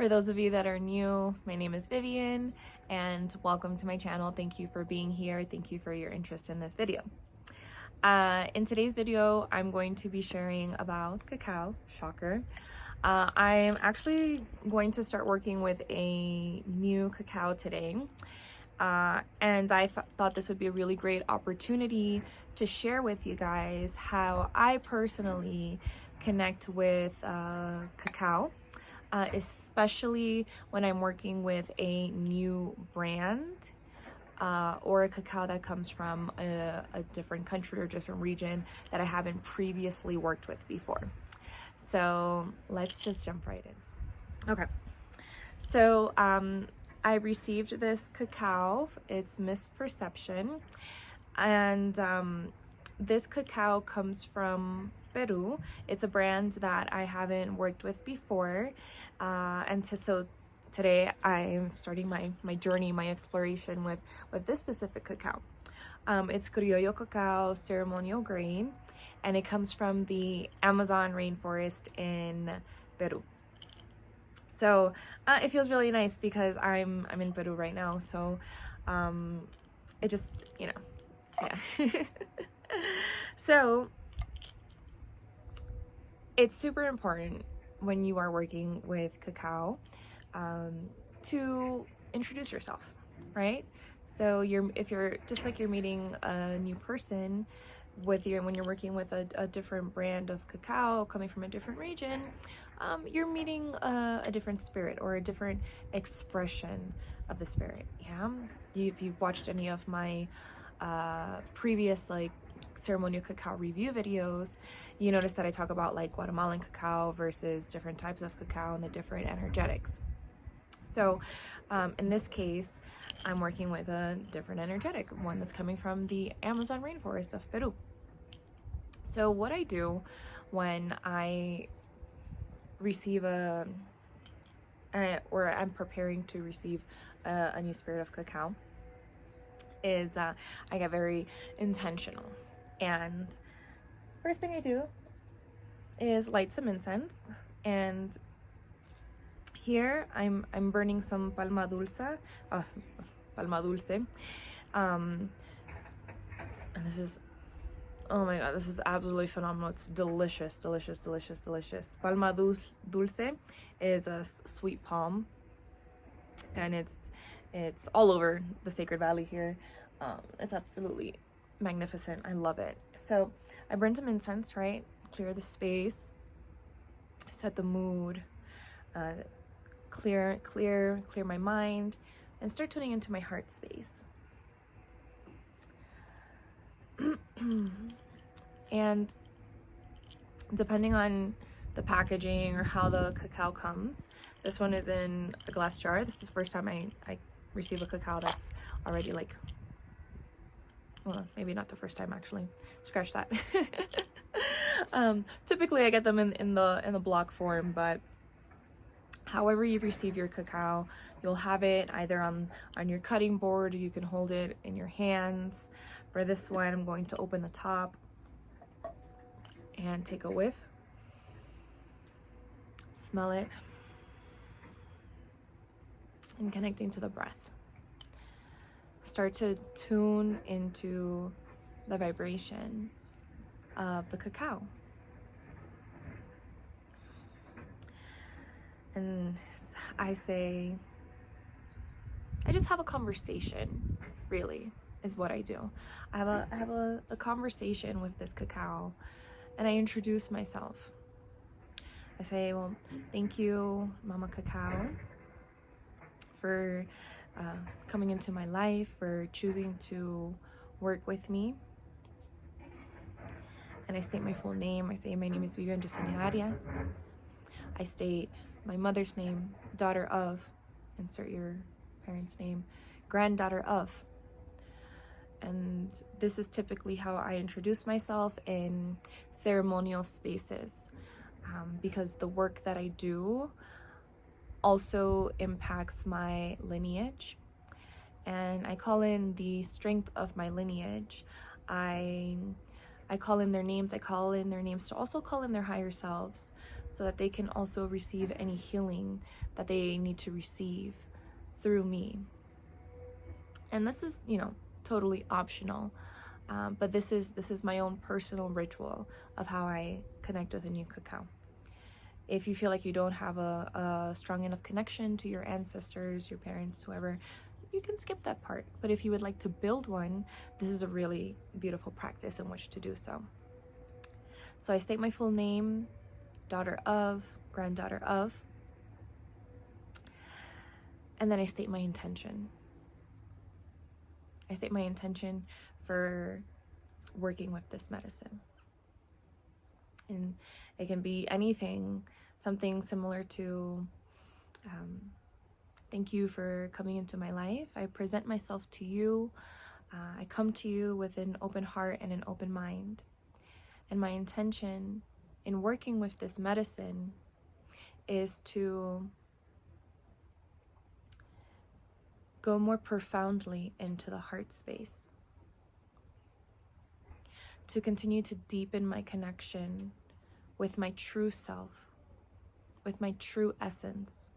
For those of you that are new, my name is Vivian and welcome to my channel. Thank you for being here. Thank you for your interest in this video. In today's video, I'm going to be sharing about cacao. Shocker. I'm actually going to start working with a new cacao today. And I thought this would be a really great opportunity to share with you guys how I personally connect with cacao, especially when I'm working with a new brand or a cacao that comes from a different country or different region that I haven't previously worked with before. So let's just jump right in. Okay, so I received this cacao. It's Misperception, and this cacao comes from Peru. It's a brand that I haven't worked with before, so today I'm starting my journey, my exploration with this specific cacao. It's Criollo cacao ceremonial grain, and it comes from the Amazon rainforest in Peru. So it feels really nice because I'm in Peru right now, so it just, yeah. So it's super important when you are working with cacao to introduce yourself, right? So if you're just like you're meeting a new person when you're working with a different brand of cacao coming from a different region, you're meeting a different spirit or a different expression of the spirit. Yeah, if you've watched any of my previous like ceremonial cacao review videos, you notice that I talk about like Guatemalan cacao versus different types of cacao and the different energetics. So in this case, I'm working with a different energetic, one that's coming from the Amazon rainforest of Peru. So what I do when I receive or I'm preparing to receive a new spirit of cacao is I get very intentional. And first thing I do is light some incense, and here I'm burning some palma dulce, and this is, oh my god, this is absolutely phenomenal. It's delicious, delicious, delicious, delicious. Palma dulce is a sweet palm, and it's all over the Sacred Valley here. It's absolutely magnificent. I love it. So I burn some incense, right? Clear the space, set the mood, clear my mind, and start tuning into my heart space. And depending on the packaging or how the cacao comes, this one is in a glass jar. This is the first time I receive a cacao that's already like, well, maybe not the first time actually, scratch that. Typically I get them in the block form, but however you receive your cacao, you'll have it either on your cutting board, or you can hold it in your hands. For this one, I'm going to open the top and take a whiff. Smell it. And connecting to the breath. Start to tune into the vibration of the cacao. And I say, I just have a conversation, really, is what I do. I have a conversation with this cacao, and I introduce myself. I say, well, thank you, Mama Cacao, for coming into my life, for choosing to work with me. And I state my full name. I say, my name is Vivian Arias. I state my mother's name, daughter of, insert your parents' name, granddaughter of. And this is typically how I introduce myself in ceremonial spaces, because the work that I do also impacts my lineage, and I call in the strength of my lineage. I call in their names. I call in their names to also call in their higher selves, so that they can also receive any healing that they need to receive through me. And this is, totally optional. But this is my own personal ritual of how I connect with a new cacao. If you feel like you don't have a strong enough connection to your ancestors, your parents, whoever, you can skip that part. But if you would like to build one, this is a really beautiful practice in which to do so. So I state my full name, daughter of, granddaughter of, and then I state my intention. I state my intention for working with this medicine. And it can be anything, something similar to, thank you for coming into my life. I present myself to you. I come to you with an open heart and an open mind. And my intention in working with this medicine is to go more profoundly into the heart space, to continue to deepen my connection with my true self, with my true essence,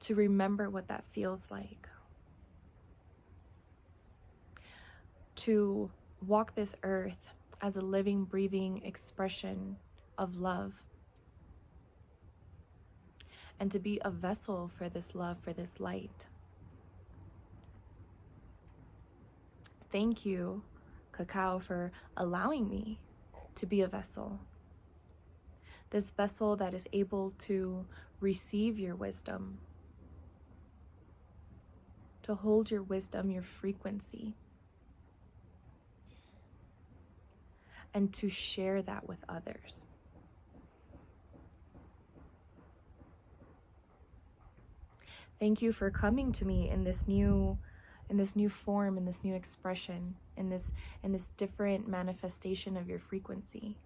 to remember what that feels like, to walk this earth as a living, breathing expression of love, and to be a vessel for this love, for this light. Thank you, Cacao, for allowing me to be a vessel. This vessel that is able to receive your wisdom, to hold your wisdom, your frequency, and to share that with others. Thank you for coming to me in this new form, in this new expression, in this different manifestation of your frequency.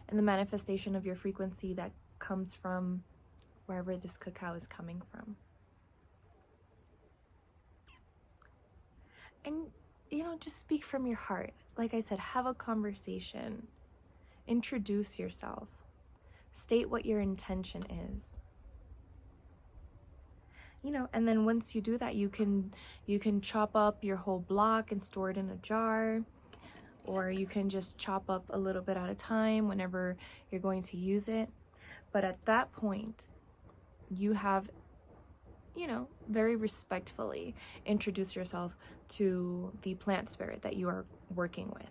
And the manifestation of your frequency that comes from wherever this cacao is coming from. And, just speak from your heart. Like I said, have a conversation. Introduce yourself. State what your intention is. And then once you do that, you can chop up your whole block and store it in a jar, or you can just chop up a little bit at a time whenever you're going to use it. But at that point, you have, very respectfully introduce yourself to the plant spirit that you are working with.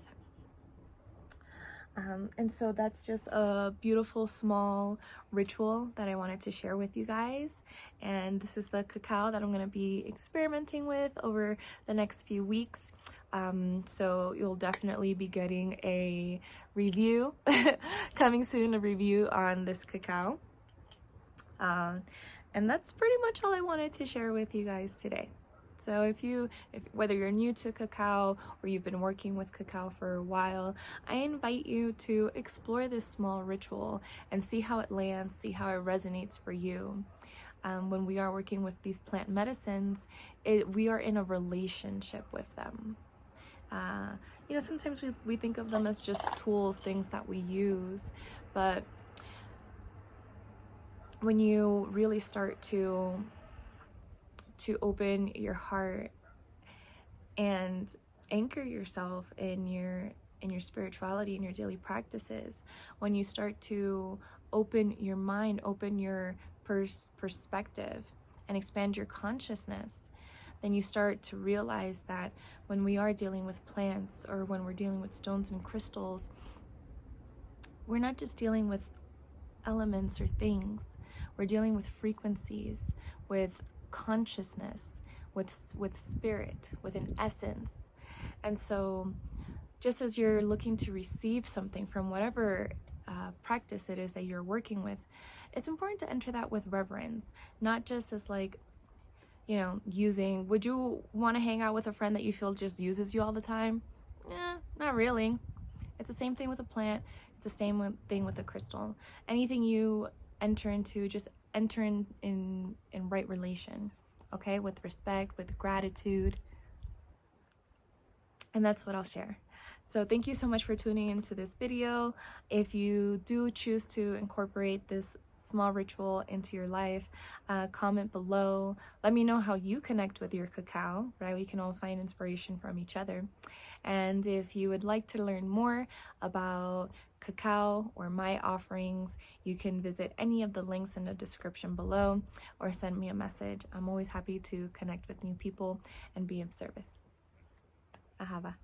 And so that's just a beautiful small ritual that I wanted to share with you guys. And this is the cacao that I'm going to be experimenting with over the next few weeks. So you'll definitely be getting a review coming soon, a review on this cacao. And that's pretty much all I wanted to share with you guys today. So if whether you're new to cacao or you've been working with cacao for a while, I invite you to explore this small ritual and see how it lands, see how it resonates for you. When we are working with these plant medicines, we are in a relationship with them. Sometimes we think of them as just tools, things that we use, but when you really start to open your heart and anchor yourself in your spirituality and your daily practices, when you start to open your mind, open your perspective and expand your consciousness, then you start to realize that when we are dealing with plants or when we're dealing with stones and crystals, we're not just dealing with elements or things. We're dealing with frequencies, with consciousness, with spirit, with an essence. And so just as you're looking to receive something from whatever practice it is that you're working with, it's important to enter that with reverence, not just as would you want to hang out with a friend that you feel just uses you all the time? Not really. It's the same thing with a plant. It's the same thing with a crystal. Anything you enter into, just enter in right relation, okay? With respect, with gratitude. and that's what I'll share. So thank you so much for tuning into this video. If you do choose to incorporate this small ritual into your life, comment below. Let me know how you connect with your cacao, right? We can all find inspiration from each other. And if you would like to learn more about cacao or my offerings, you can visit any of the links in the description below or send me a message. I'm always happy to connect with new people and be of service. Ahava.